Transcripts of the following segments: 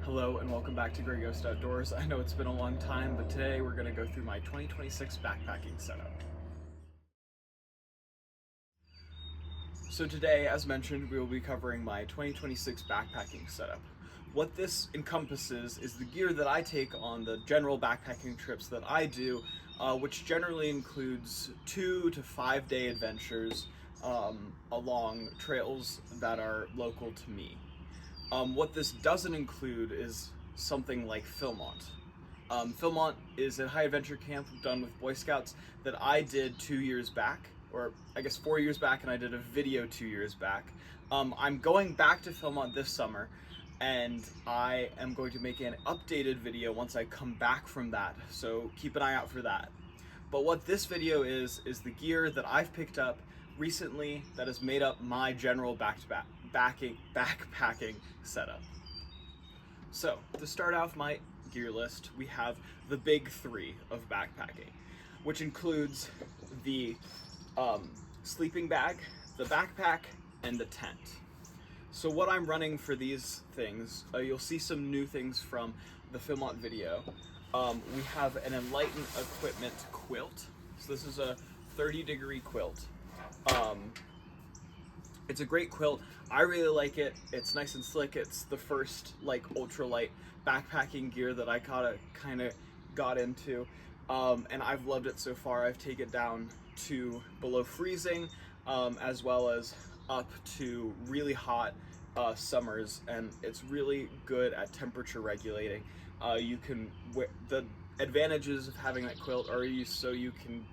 Hello and welcome back to Grey Ghost Outdoors. I know it's been a long time, but today we're going to go through my 2026 backpacking setup. So today, as mentioned, we will be covering my 2026 backpacking setup. What this encompasses is the gear that I take on the general backpacking trips that I do, which generally includes 2 to 5 day adventures along trails that are local to me. What this doesn't include is something like Philmont. Philmont is a high adventure camp done with Boy Scouts that I did 2 years back, or I guess 4 years back, and I did a video 2 years back. I'm going back to Philmont this summer, and I am going to make an updated video once I come back from that, so keep an eye out for that. But what this video is the gear that I've picked up recently that has made up my general backpacking setup. So to start off my gear list, we have the big 3 of backpacking, which includes the sleeping bag, the backpack, and the tent. So what I'm running for these things, you'll see some new things from the Philmont video. We have an Enlighten Equipment quilt. So this is a 30-degree quilt. It's a great quilt. I really like it. It's nice and slick. It's the first like ultralight backpacking gear that I kind of got into, and I've loved it so far. I've taken it down to below freezing, as well as up to really hot summers, and it's really good at temperature regulating. You can the advantages of having that quilt are so you can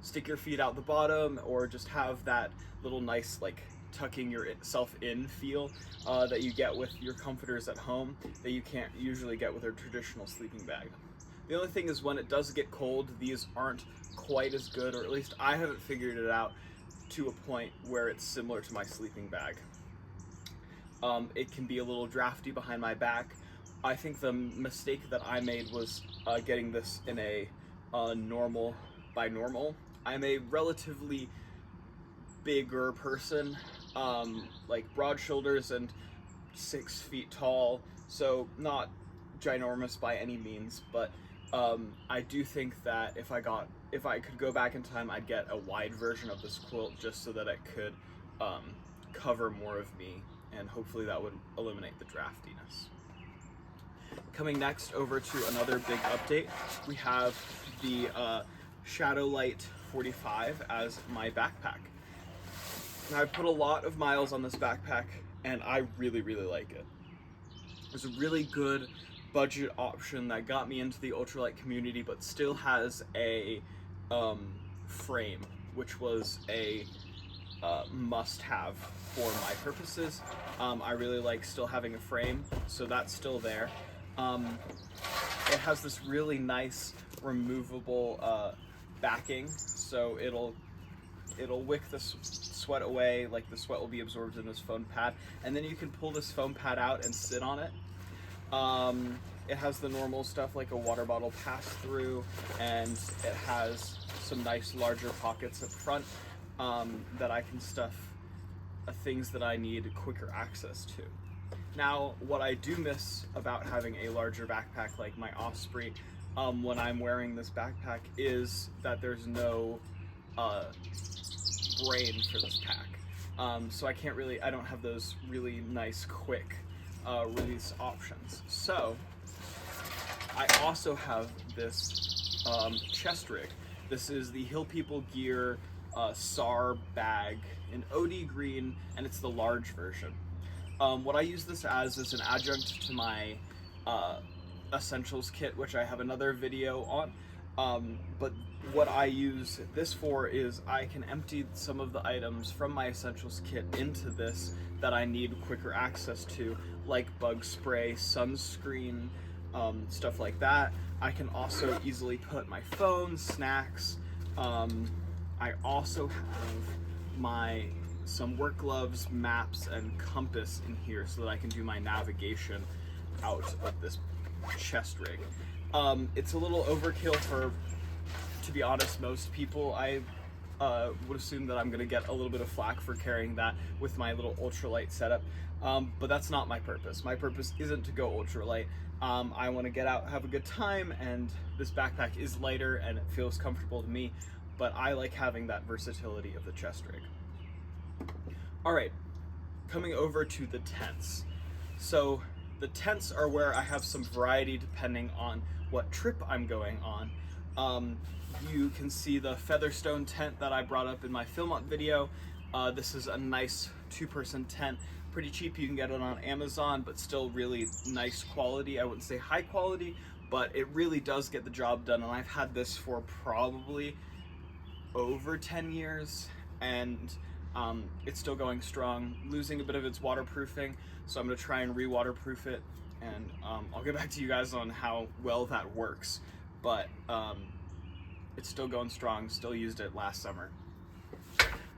stick your feet out the bottom, or just have that little nice like tucking yourself in feel that you get with your comforters at home that you can't usually get with a traditional sleeping bag. The only thing is when it does get cold, these aren't quite as good, or at least I haven't figured it out to a point where it's similar to my sleeping bag. It can be a little drafty behind my back. I think the mistake that I made was getting this in a normal by normal. I'm a relatively bigger person, like broad shoulders and 6 feet tall, so not ginormous by any means, but I do think that if I could go back in time, I'd get a wide version of this quilt just so that it could cover more of me, and hopefully that would eliminate the draftiness. Coming next over to another big update, we have the Shadowlight 45 as my backpack. Now, I've put a lot of miles on this backpack, and I really like it. It's a really good budget option that got me into the ultralight community, but still has a frame, which was a must-have for my purposes. I really like still having a frame, so that's still there. It has this really nice removable backing, so it'll wick the sweat away, like the sweat will be absorbed in this foam pad, and then you can pull this foam pad out and sit on it. It has the normal stuff like a water bottle pass-through, and it has some nice larger pockets up front that I can stuff things that I need quicker access to. Now, what I do miss about having a larger backpack like my Osprey when I'm wearing this backpack is that there's no brain for this pack. So I don't have those really nice quick release options. So I also have this chest rig. This is the Hill People Gear SAR bag in OD green, and it's the large version. What I use this as is an adjunct to my essentials kit, which I have another video on. But what I use this for is I can empty some of the items from my essentials kit into this that I need quicker access to, like bug spray, sunscreen, stuff like that. I can also easily put my phone, snacks. I also have some work gloves, maps, and compass in here so that I can do my navigation out of this chest rig. It's a little overkill for, to be honest, most people. I would assume that I'm going to get a little bit of flack for carrying that with my little ultralight setup, but that's not my purpose. My purpose isn't to go ultralight. I want to get out, have a good time, and this backpack is lighter and it feels comfortable to me, but I like having that versatility of the chest rig. Alright, coming over to the tents. So the tents are where I have some variety depending on what trip I'm going on. You can see the Featherstone tent that I brought up in my Philmont video. This is a nice 2-person tent. Pretty cheap, you can get it on Amazon, but still really nice quality. I wouldn't say high quality, but it really does get the job done, and I've had this for probably over 10 years, and it's still going strong, losing a bit of its waterproofing, so I'm going to try and re-waterproof it, and I'll get back to you guys on how well that works, but it's still going strong, still used it last summer.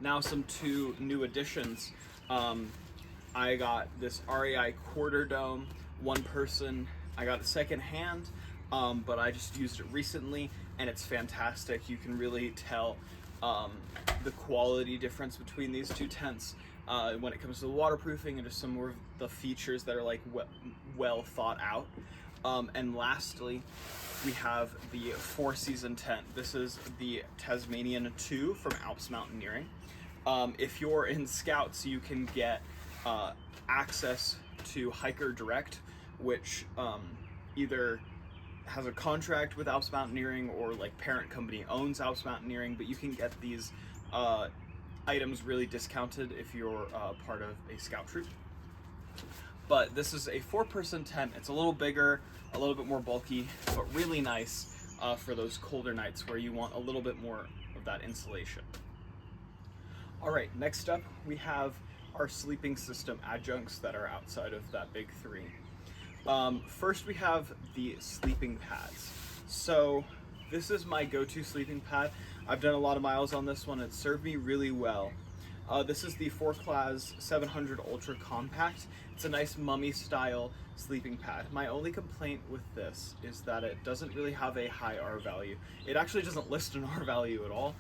Now some 2 new additions. I got this REI quarter dome, 1-person. I got it secondhand, but I just used it recently, and it's fantastic. You can really tell the quality difference between these 2 tents when it comes to the waterproofing and just some more of the features that are like well thought out. And lastly, we have the 4-season tent. This is the Tasmanian 2 from Alps Mountaineering. If you're in Scouts, you can get access to Hiker Direct, which either has a contract with Alps Mountaineering or like parent company owns Alps Mountaineering, but you can get these items really discounted if you're part of a scout troop. But this is a 4-person tent. It's a little bigger, a little bit more bulky, but really nice for those colder nights where you want a little bit more of that insulation. All right, next up we have our sleeping system adjuncts that are outside of that big 3. First we have the sleeping pads. So this is my go-to sleeping pad. I've done a lot of miles on this one. It served me really well. This is the 4-Class 700 Ultra Compact. It's a nice mummy style sleeping pad. My only complaint with this is that it doesn't really have a high R value. It actually doesn't list an R value at all,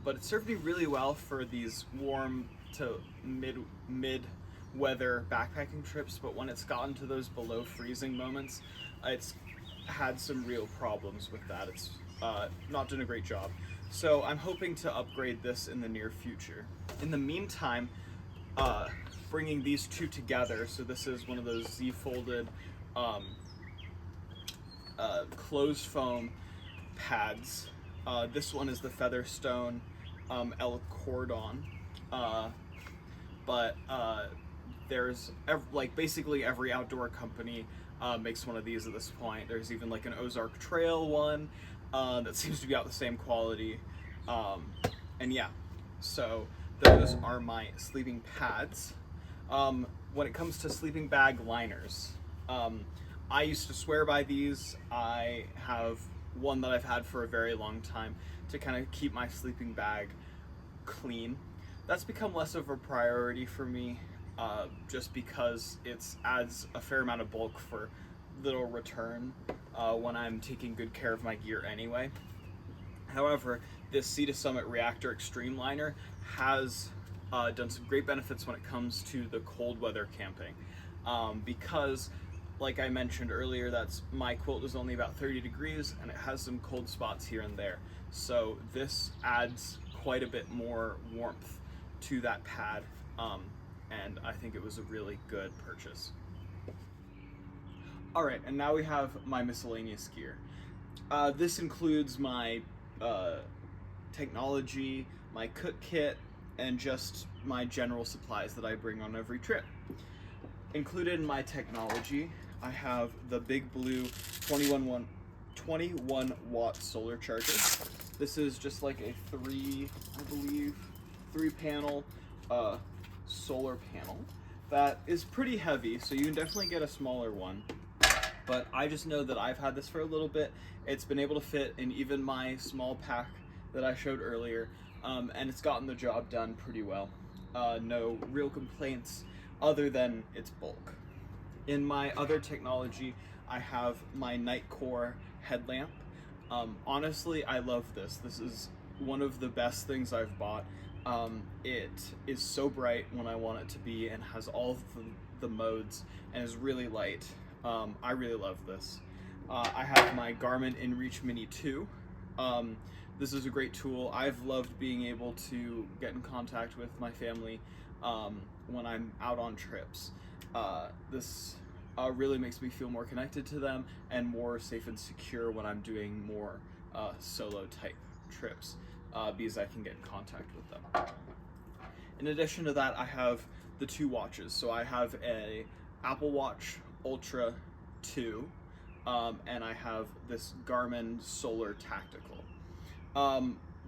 but it served me really well for these warm to mid weather backpacking trips, but when it's gotten to those below freezing moments, it's had some real problems with that. It's not doing a great job. So I'm hoping to upgrade this in the near future. In the meantime, bringing these 2 together, so this is one of those Z-folded closed foam pads. This one is the Featherstone El Cordon, but there's basically every outdoor company makes one of these at this point. There's even like an Ozark Trail one that seems to be out the same quality, and yeah, so those are my sleeping pads. When it comes to sleeping bag liners, I used to swear by these. I have one that I've had for a very long time to kind of keep my sleeping bag clean. That's become less of a priority for me, just because it adds a fair amount of bulk for little return when I'm taking good care of my gear anyway. However, this Sea to Summit Reactor Extreme liner has done some great benefits when it comes to the cold weather camping, because like I mentioned earlier, my quilt is only about 30 degrees and it has some cold spots here and there, so this adds quite a bit more warmth to that pad, and I think it was a really good purchase. Alright, and now we have my miscellaneous gear. This includes my technology, my cook kit, and just my general supplies that I bring on every trip. Included in my technology, I have the Big Blue 21 watt solar charger. This is just like a 3 panel solar panel that is pretty heavy, so you can definitely get a smaller one. But I just know that I've had this for a little bit. It's been able to fit in even my small pack that I showed earlier, and it's gotten the job done pretty well. No real complaints other than its bulk. In my other technology, I have my Nightcore headlamp. Honestly, I love this. This is one of the best things I've bought. It is so bright when I want it to be and has all of the modes and is really light. I really love this. I have my Garmin InReach Mini 2. This is a great tool. I've loved being able to get in contact with my family when I'm out on trips. This really makes me feel more connected to them and more safe and secure when I'm doing more solo type trips because I can get in contact with them. In addition to that, I have the two watches. So I have a Apple Watch Ultra 2 and I have this Garmin Solar Tactical.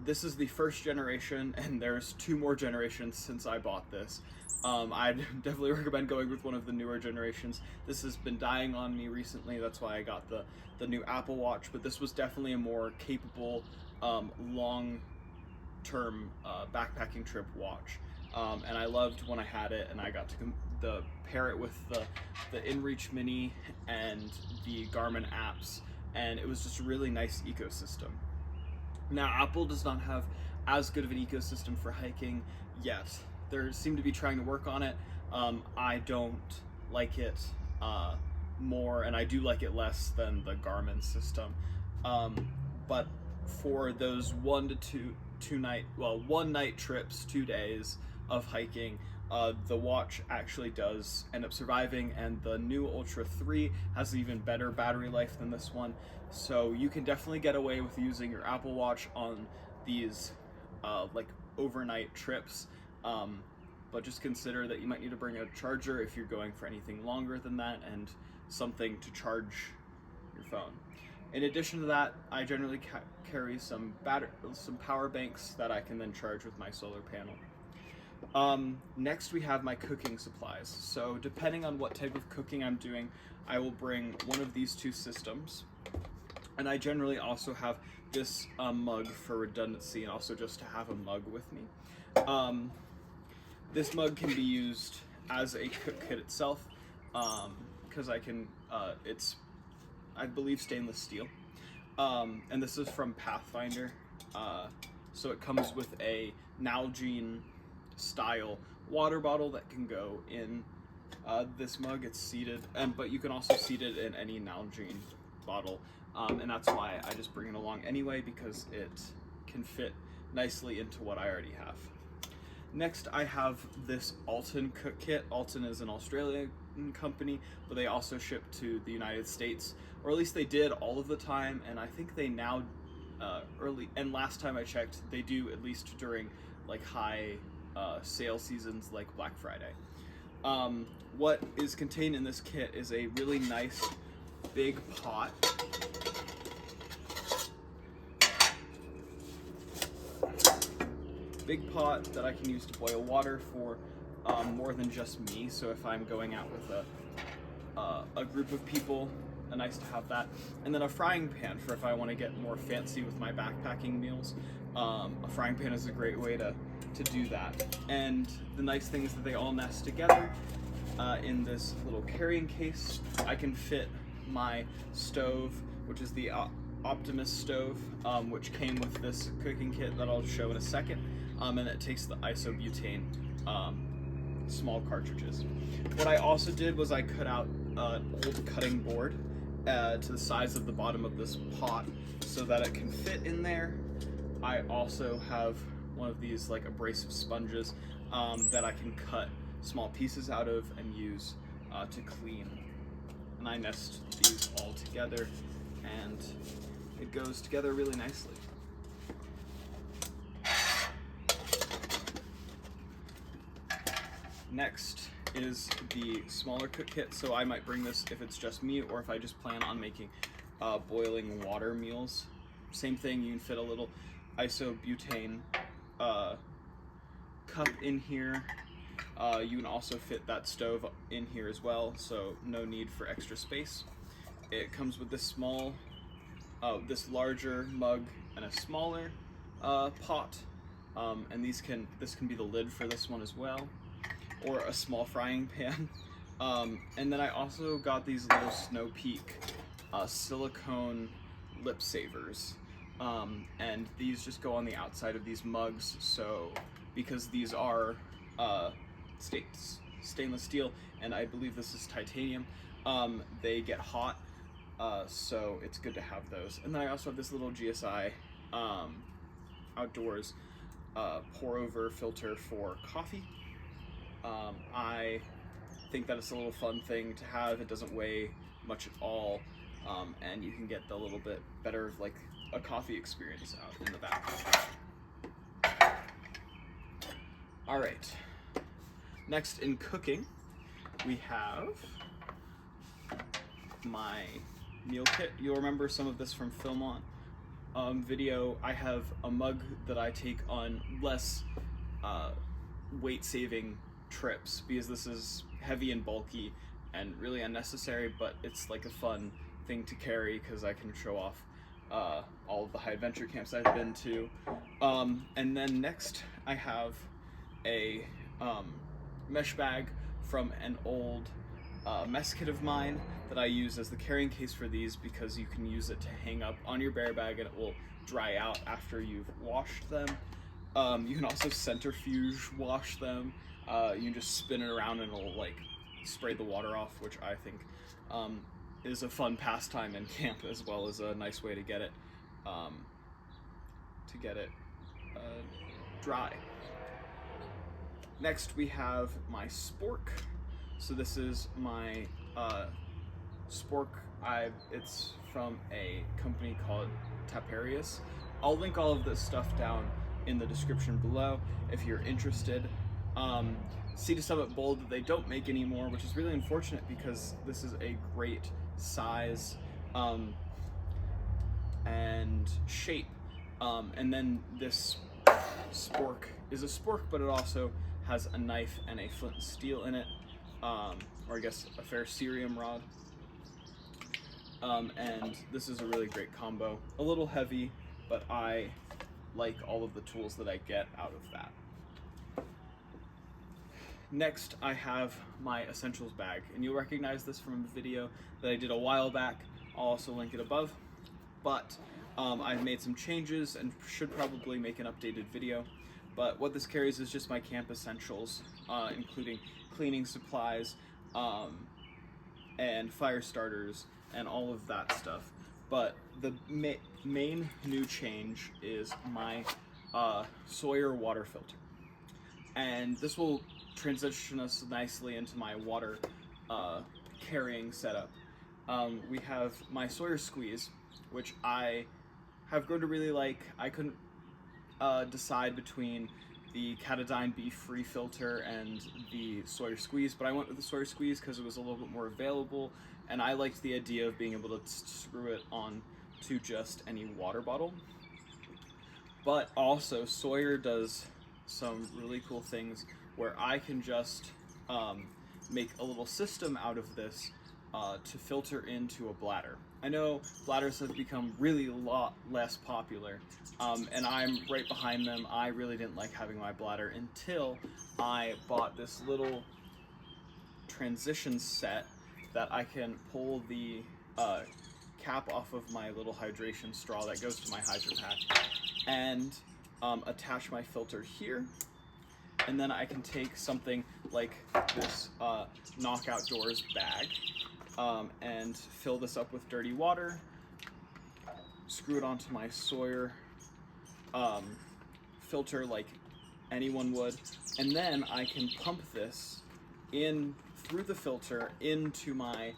This is the first generation, and there's 2 more generations since I bought this. I'd definitely recommend going with one of the newer generations. This has been dying on me recently, that's why I got the new Apple Watch, but this was definitely a more capable, long-term backpacking trip watch. And I loved when I had it, and I got to pair it with the InReach Mini and the Garmin apps, and it was just a really nice ecosystem. Now, Apple does not have as good of an ecosystem for hiking yet. They seem to be trying to work on it. I don't like it more, and I do like it less than the Garmin system. But for those 1 to 2 night trips, 2 days of hiking, the watch actually does end up surviving, and the new Ultra 3 has even better battery life than this one. So you can definitely get away with using your Apple Watch on these like overnight trips, but just consider that you might need to bring a charger if you're going for anything longer than that, and something to charge your phone. In addition to that, I generally carry some power banks that I can then charge with my solar panel. Next we have my cooking supplies. So depending on what type of cooking I'm doing, I will bring one of these 2 systems. And I generally also have this mug for redundancy, and also just to have a mug with me. This mug can be used as a cook kit itself, because it's, I believe, stainless steel. And this is from Pathfinder. So it comes with a Nalgene style water bottle that can go in this mug. It's seated, but you can also seat it in any Nalgene bottle, and that's why I just bring it along anyway, because it can fit nicely into what I already have. Next, I have this Alton cook kit. Alton is an Australian company, but they also ship to the United States, or at least they did all of the time, and I think they now last time I checked, they do, at least during like high sale seasons like Black Friday. What is contained in this kit is a really nice big pot. Big pot that I can use to boil water for more than just me. So if I'm going out with a group of people, nice to have that. And then a frying pan for if I want to get more fancy with my backpacking meals. A frying pan is a great way to do that. And the nice thing is that they all nest together in this little carrying case. I can fit my stove, which is the Optimus stove, which came with this cooking kit that I'll show in a second, and it takes the isobutane small cartridges. What I also did was I cut out an old cutting board to the size of the bottom of this pot so that it can fit in there. I also have one of these like abrasive sponges that I can cut small pieces out of and use to clean. And I nest these all together, and it goes together really nicely. Next is the smaller cook kit. So I might bring this if it's just me, or if I just plan on making boiling water meals. Same thing, you can fit a little isobutane cup in here. You can also fit that stove in here as well, so no need for extra space. It comes with this this larger mug and a smaller pot, and this can be the lid for this one as well, or a small frying pan. And then I also got these little Snow Peak silicone lip savers. and these just go on the outside of these mugs. So because these are stainless steel, and I believe this is titanium, they get hot, so it's good to have those. And then I also have this little GSI outdoors pour over filter for coffee. I think that it's a little fun thing to have. It doesn't weigh much at all, and you can get the little bit better, like a coffee experience out in the back. All right, next in cooking, we have my meal kit. You'll remember some of this from Film On video. I have a mug that I take on less weight-saving trips because this is heavy and bulky and really unnecessary, but it's like a fun thing to carry because I can show off all of the high adventure camps I've been to. And then next I have a mesh bag from an old Misc kit of mine that I use as the carrying case for these, because you can use it to hang up on your bear bag and it will dry out after you've washed them. You can also centrifuge wash them. You can just spin it around and it'll like spray the water off, which I think is a fun pastime in camp, as well as a nice way to get it dry. Next we have my spork. So this is my spork. It's from a company called Taparius. I'll link all of this stuff down in the description below if you're interested. See to Summit Bold that they don't make anymore, which is really unfortunate because this is a great size and shape. And then this spork is a spork, but it also has a knife and a flint and steel in it, or I guess a ferrocerium rod. And this is a really great combo. A little heavy, but I like all of the tools that I get out of that. Next, I have my essentials bag, and you'll recognize this from a video that I did a while back. I'll also link it above. But I've made some changes and should probably make an updated video. But what this carries is just my camp essentials, including cleaning supplies and fire starters and all of that stuff. But the main new change is my Sawyer water filter. And this will transition us nicely into my water carrying setup. We have my Sawyer squeeze, which I have grown to really like. I couldn't decide between the Katadyn Be Free filter and the Sawyer squeeze, but I went with the Sawyer squeeze because it was a little bit more available, and I liked the idea of being able to screw it on to just any water bottle. But also Sawyer does some really cool things where I can just make a little system out of this to filter into a bladder. I know bladders have become really a lot less popular, and I'm right behind them. I really didn't like having my bladder until I bought this little transition set that I can pull the cap off of my little hydration straw that goes to my hydro pack and attach my filter here. And then I can take something like this Knock Outdoors bag and fill this up with dirty water, screw it onto my Sawyer filter like anyone would, and then I can pump this in through the filter into my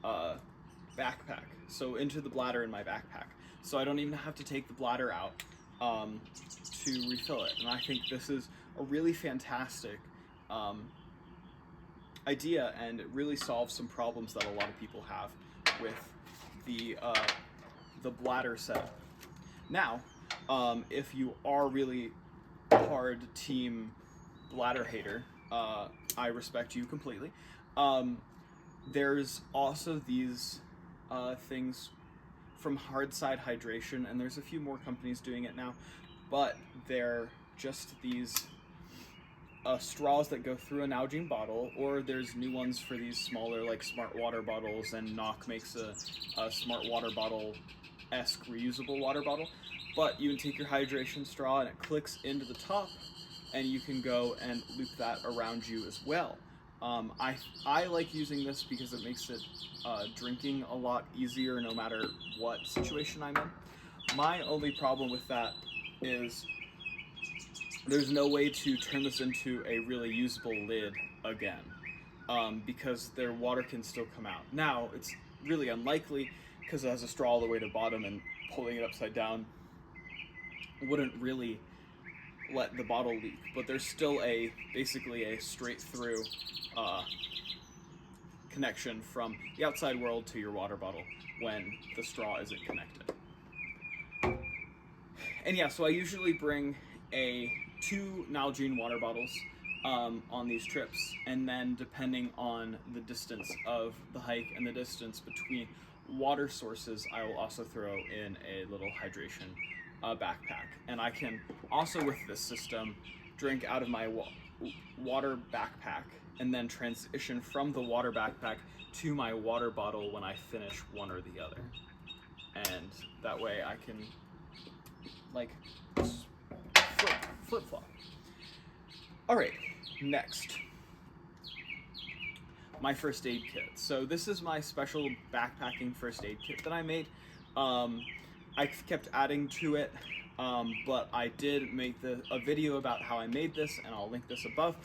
backpack, so into the bladder in my backpack. So I don't even have to take the bladder out to refill it. And I think this is a really fantastic idea, and it really solves some problems that a lot of people have with the bladder setup. Now, if you are really hard team bladder hater, I respect you completely. There's also these things from Hard Side Hydration, and there's a few more companies doing it now, but they're just these straws that go through a Nalgene bottle, or there's new ones for these smaller like smart water bottles, and Knock makes a smart water bottle esque reusable water bottle, but you can take your hydration straw and it clicks into the top, and you can go and loop that around you as well. I like using this because it makes it drinking a lot easier no matter what situation I'm in. My only problem with that is there's no way to turn this into a really usable lid again, because their water can still come out. Now, it's really unlikely because it has a straw all the way to the bottom, and pulling it upside down wouldn't really let the bottle leak, but there's still basically a straight through connection from the outside world to your water bottle when the straw isn't connected. And yeah, so I usually bring two Nalgene water bottles on these trips, and then depending on the distance of the hike and the distance between water sources, I will also throw in a little hydration backpack. And I can also, with this system, drink out of my water backpack and then transition from the water backpack to my water bottle when I finish one or the other. And that way I can like flip-flop. Alright, next, my first aid kit. So this is my special backpacking first aid kit that I made. I kept adding to it, but I did make a video about how I made this, and I'll link this above.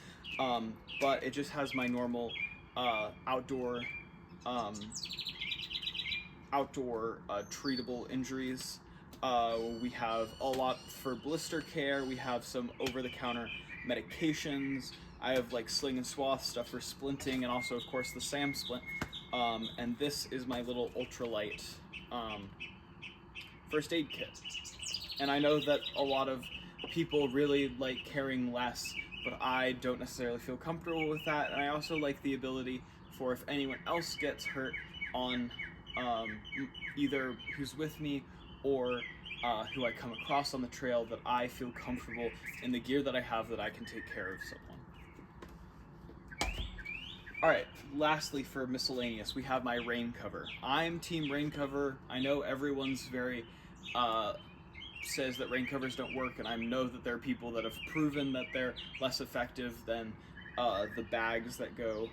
But it just has my normal outdoor treatable injuries. We have a lot for blister care. We have some over-the-counter medications. I have like sling and swath stuff for splinting, and also of course the SAM splint. And this is my little ultralight first aid kit. And I know that a lot of people really like carrying less, but I don't necessarily feel comfortable with that. And I also like the ability for if anyone else gets hurt on either who's with me or who I come across on the trail, that I feel comfortable in the gear that I have, that I can take care of someone. Alright, lastly for miscellaneous, we have my rain cover. I'm team rain cover. I know everyone's very says that rain covers don't work, and I know that there are people that have proven that they're less effective than the bags that go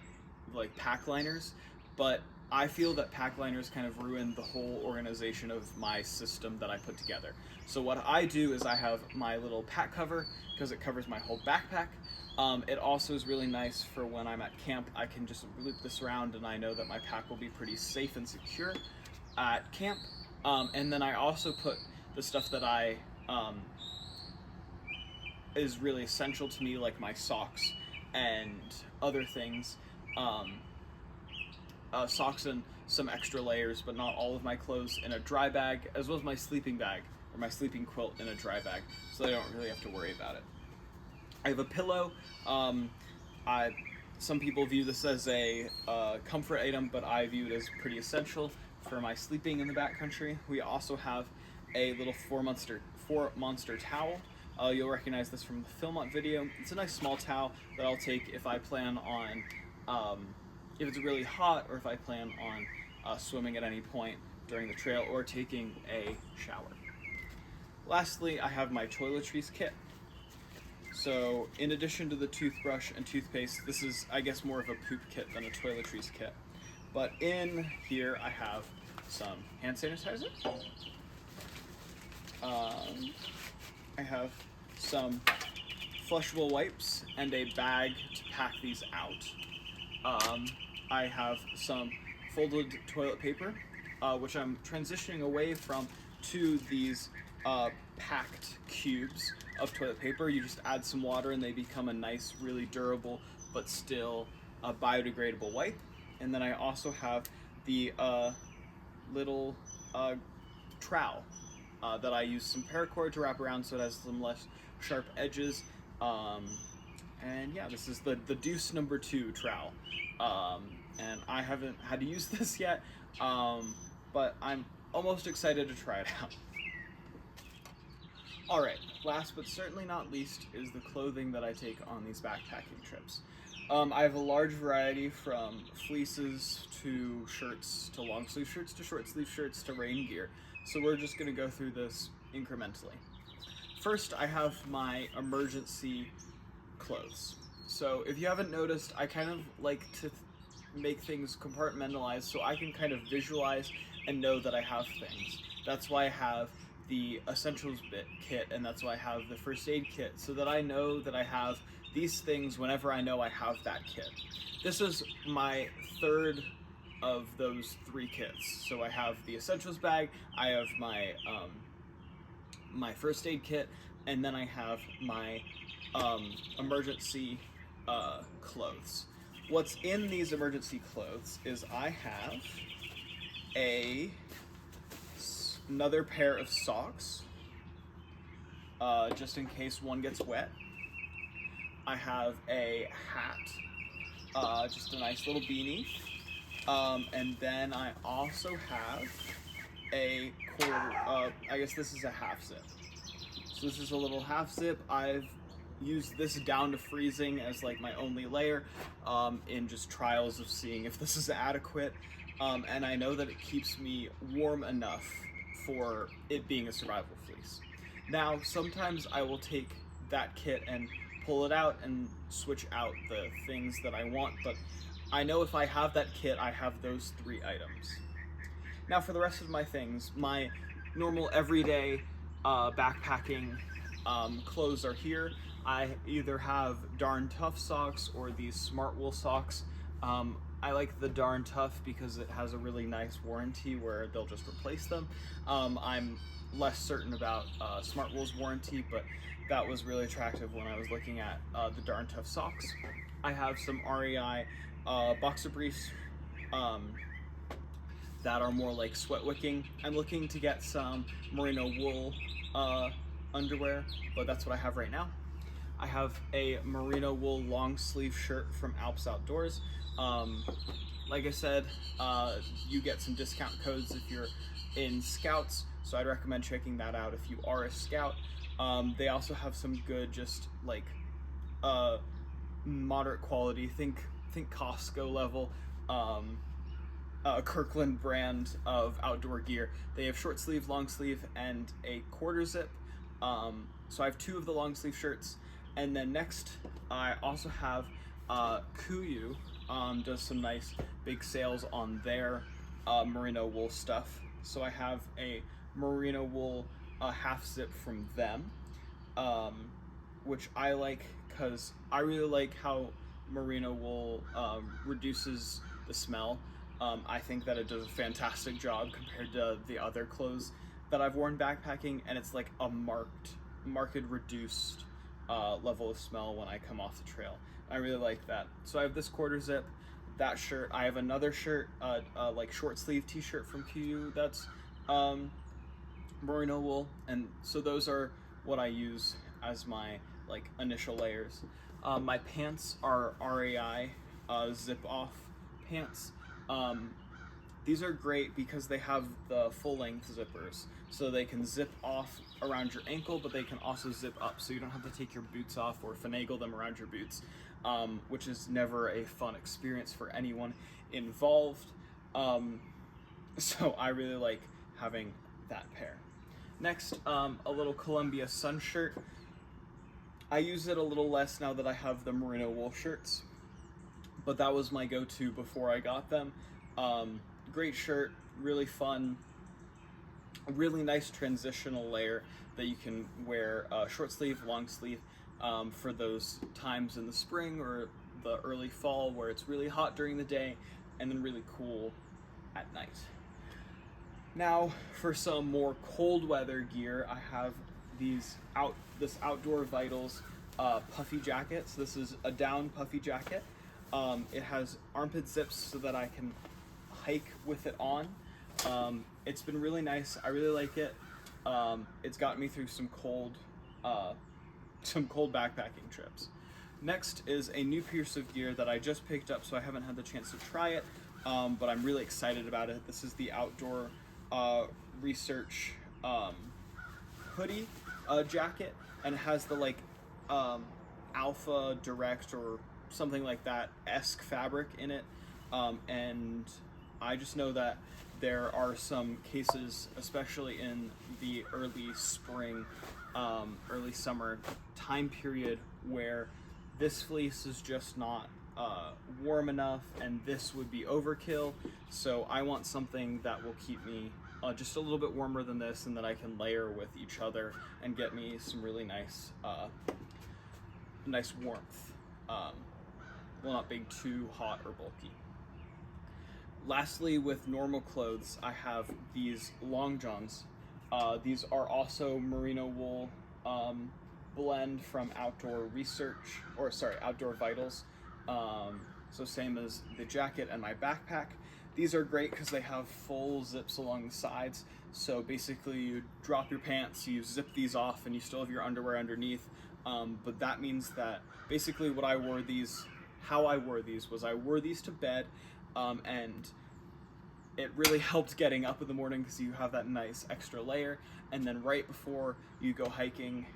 like pack liners, but I feel that pack liners kind of ruin the whole organization of my system that I put together. So what I do is I have my little pack cover because it covers my whole backpack. It also is really nice for when I'm at camp. I can just loop this around and I know that my pack will be pretty safe and secure at camp. And then I also put the stuff that I is really essential to me, like my socks and other things. Socks and some extra layers, but not all of my clothes, in a dry bag, as well as my sleeping bag or my sleeping quilt in a dry bag, so I don't really have to worry about it. I have a pillow. Some people view this as a comfort item, but I view it as pretty essential for my sleeping in the backcountry. We also have a little four monster towel. You'll recognize this from the Philmont video. It's a nice small towel that I'll take if I plan on if it's really hot, or if I plan on swimming at any point during the trail or taking a shower. Lastly, I have my toiletries kit. So in addition to the toothbrush and toothpaste, this is, I guess, more of a poop kit than a toiletries kit. But in here I have some hand sanitizer. I have some flushable wipes and a bag to pack these out. I have some folded toilet paper, which I'm transitioning away from, to these packed cubes of toilet paper. You just add some water and they become a nice, really durable, but still biodegradable wipe. And then I also have the little trowel that I use some paracord to wrap around so it has some less sharp edges. And yeah, this is the Deuce number 2 trowel. And I haven't had to use this yet, but I'm almost excited to try it out. Alright, last but certainly not least is the clothing that I take on these backpacking trips. I have a large variety from fleeces to shirts to long sleeve shirts to short sleeve shirts to rain gear. So we're just going to go through this incrementally. First, I have my emergency clothes. So if you haven't noticed, I kind of like to make things compartmentalized so I can kind of visualize and know that I have things. That's why I have the essentials bit kit, and that's why I have the first aid kit, so that I know that I have these things whenever I know I have that kit. This is my third of those 3 kits. So I have the essentials bag, I have my my first aid kit, and then I have my emergency clothes. What's in these emergency clothes is I have another pair of socks, just in case one gets wet. I have a hat, just a nice little beanie, and then I also have a quarter. I guess this is a half zip. So this is a little half zip. I've used this down to freezing as like my only layer in just trials of seeing if this is adequate, and I know that it keeps me warm enough for it being a survival fleece. Now sometimes I will take that kit and pull it out and switch out the things that I want, but I know if I have that kit, I have those 3 items. Now for the rest of my things, my normal everyday backpacking clothes are here. I either have Darn Tough socks or these Smart Wool socks. I like the Darn Tough because it has a really nice warranty where they'll just replace them. I'm less certain about Smart Wool's warranty, but that was really attractive when I was looking at the Darn Tough socks. I have some REI boxer briefs that are more like sweat wicking. I'm looking to get some merino wool underwear, but that's what I have right now. I have a merino wool long sleeve shirt from Alps Outdoors. Like I said, you get some discount codes if you're in Scouts, so I'd recommend checking that out if you are a Scout. They also have some good, just like moderate quality. Think Costco level. Kirkland brand of outdoor gear. They have short sleeve, long sleeve, and a quarter zip. So I have 2 of the long sleeve shirts. And then next, I also have Kuyu does some nice big sales on their merino wool stuff. So I have a merino wool half zip from them, which I like because I really like how merino wool reduces the smell. I think that it does a fantastic job compared to the other clothes that I've worn backpacking, and it's like a marked reduced level of smell when I come off the trail. I really like that. So I have this quarter zip, that shirt. I have another shirt, like short sleeve t-shirt from QU that's merino wool, and so those are what I use as my like initial layers. My pants are REI zip off pants. These are great because they have the full length zippers, so they can zip off around your ankle, but they can also zip up, so you don't have to take your boots off or finagle them around your boots, which is never a fun experience for anyone involved. So I really like having that pair. Next, a little Columbia sun shirt. I use it a little less now that I have the merino wool shirts, but that was my go-to before I got them. Great shirt, really fun, really nice transitional layer that you can wear short sleeve, long sleeve for those times in the spring or the early fall where it's really hot during the day and then really cool at night. Now for some more cold weather gear, I have this Outdoor Vitals puffy jacket. So this is a down puffy jacket. It has armpit zips so that I can hike with it on. It's been really nice. I really like it. It's gotten me through some cold backpacking trips. Next is a new piece of gear that I just picked up, so I haven't had the chance to try it, but I'm really excited about it. This is the Outdoor Research hoodie jacket, and it has the like Alpha Direct or something like that-esque fabric in it. And I just know that there are some cases, especially in the early spring, early summer time period, where this fleece is just not warm enough, and this would be overkill. So I want something that will keep me just a little bit warmer than this, and that I can layer with each other and get me some really nice nice warmth, while not being too hot or bulky. Lastly, with normal clothes, I have these long johns. These are also merino wool blend from Outdoor Vitals. So same as the jacket and my backpack. These are great because they have full zips along the sides. So basically you drop your pants, you zip these off, and you still have your underwear underneath. But that means that basically how I wore these was I wore these to bed, and it really helped getting up in the morning because you have that nice extra layer. And then right before you go hiking,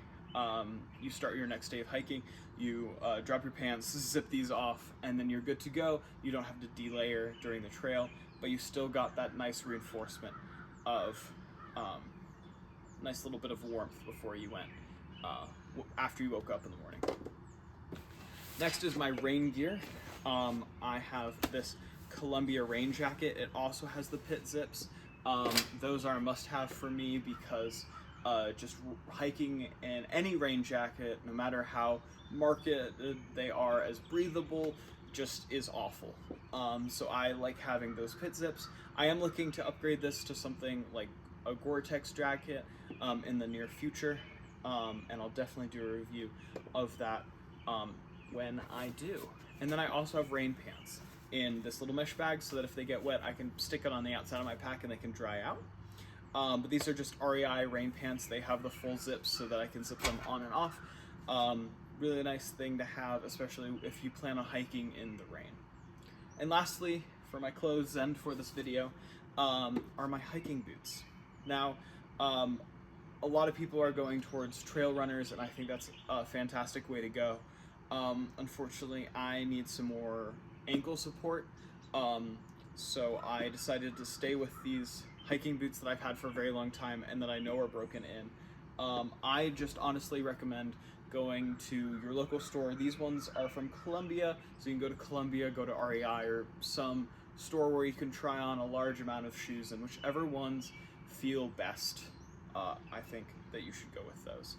you start your next day of hiking, you drop your pants, zip these off, and then you're good to go. You don't have to delayer during the trail, but you still got that nice reinforcement of nice little bit of warmth before you went, after you woke up in the morning. Next is my rain gear. I have this Columbia rain jacket. It also has the pit zips. Those are a must-have for me because just hiking in any rain jacket, no matter how marketed they are as breathable, just is awful. So I like having those pit zips. I am looking to upgrade this to something like a Gore-Tex jacket in the near future, and I'll definitely do a review of that when I do. And then I also have rain pants in this little mesh bag so that if they get wet, I can stick it on the outside of my pack and they can dry out. But these are just REI rain pants. They have the full zips so that I can zip them on and off. Really nice thing to have, especially if you plan on hiking in the rain. And lastly, for my clothes and for this video, are my hiking boots. Now, a lot of people are going towards trail runners, and I think that's a fantastic way to go. Unfortunately, I need some more ankle support, so I decided to stay with these hiking boots that I've had for a very long time and that I know are broken in. I just honestly recommend going to your local store. These ones are from Columbia, so you can go to Columbia, go to REI, or some store where you can try on a large amount of shoes, and whichever ones feel best, I think that you should go with those.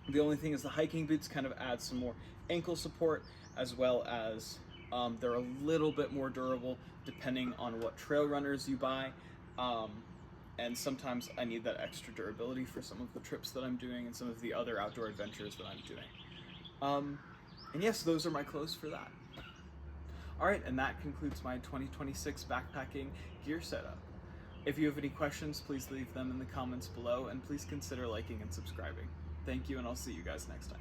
The only thing is the hiking boots kind of add some more ankle support, as well as they're a little bit more durable depending on what trail runners you buy. And sometimes I need that extra durability for some of the trips that I'm doing and some of the other outdoor adventures that I'm doing. And yes, those are my clothes for that. Alright, and that concludes my 2026 backpacking gear setup. If you have any questions, please leave them in the comments below, and please consider liking and subscribing. Thank you, and I'll see you guys next time.